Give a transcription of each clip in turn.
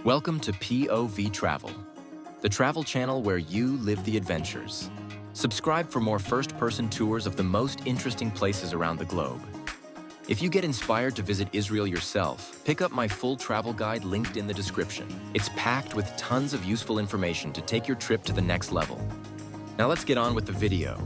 Welcome to POV Travel, the travel channel where you live the adventures. Subscribe for more first-person tours of the most interesting places around the globe. If you get inspired to visit Israel yourself, pick up my full travel guide linked in the description. It's packed with tons of useful information to take your trip to the next level. Now let's get on with the video.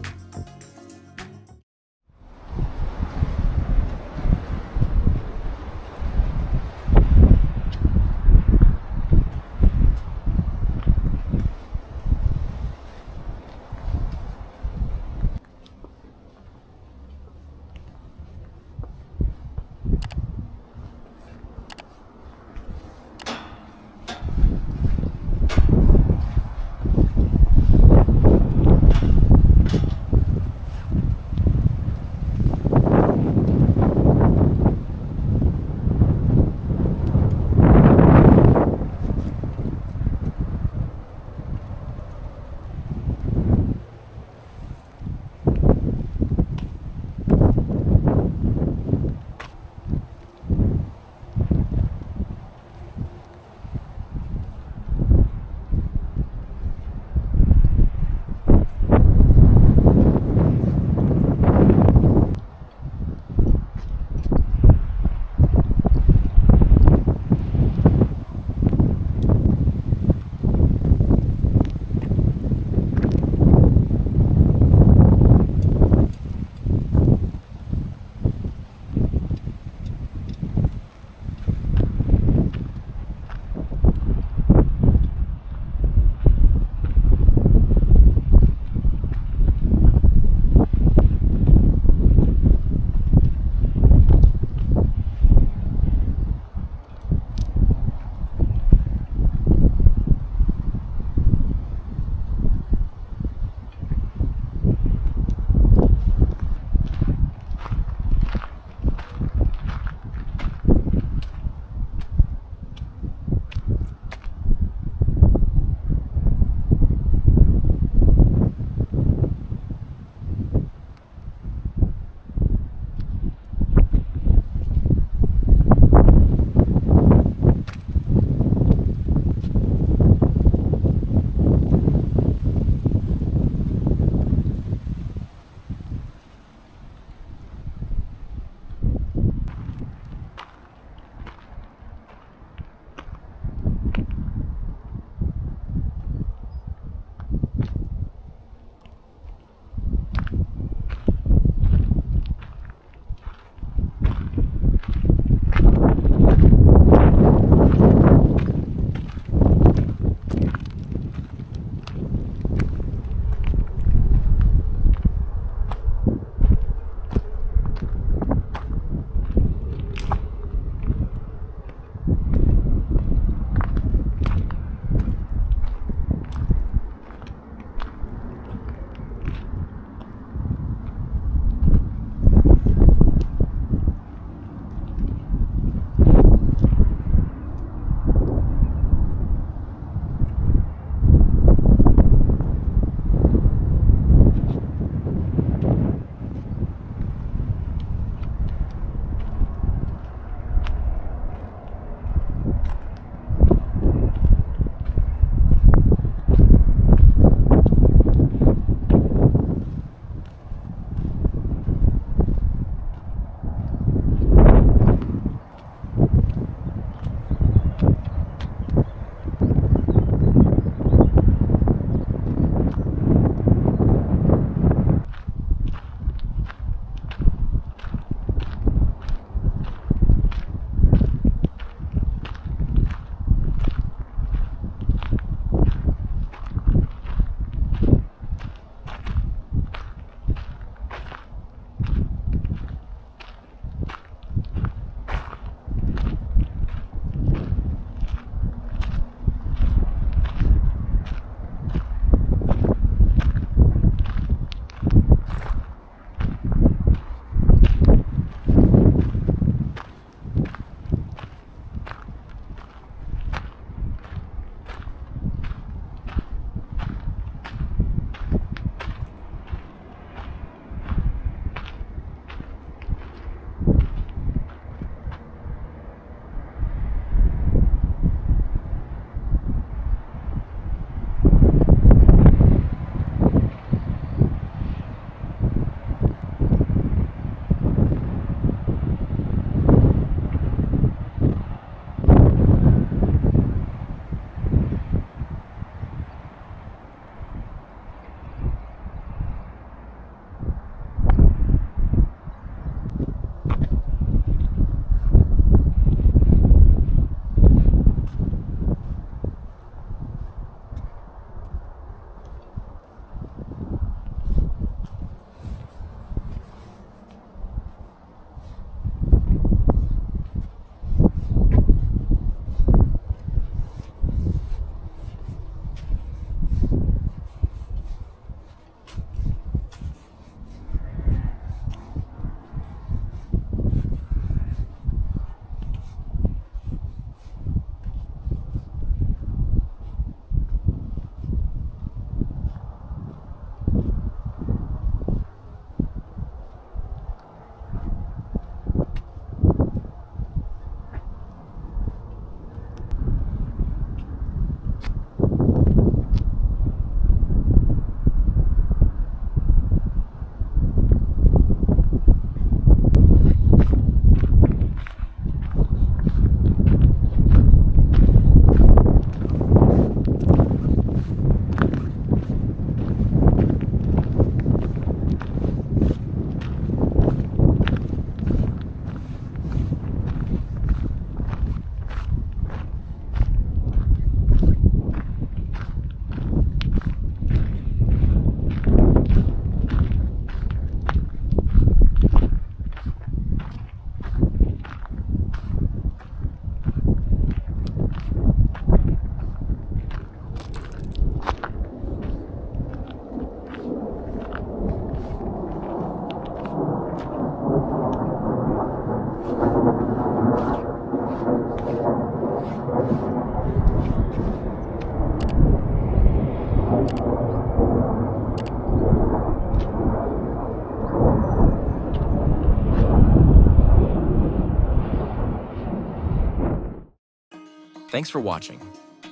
Thanks for watching.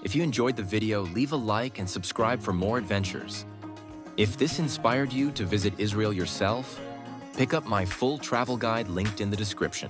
If you enjoyed the video, leave a like and subscribe for more adventures. If this inspired you to visit Israel yourself, pick up my full travel guide linked in the description.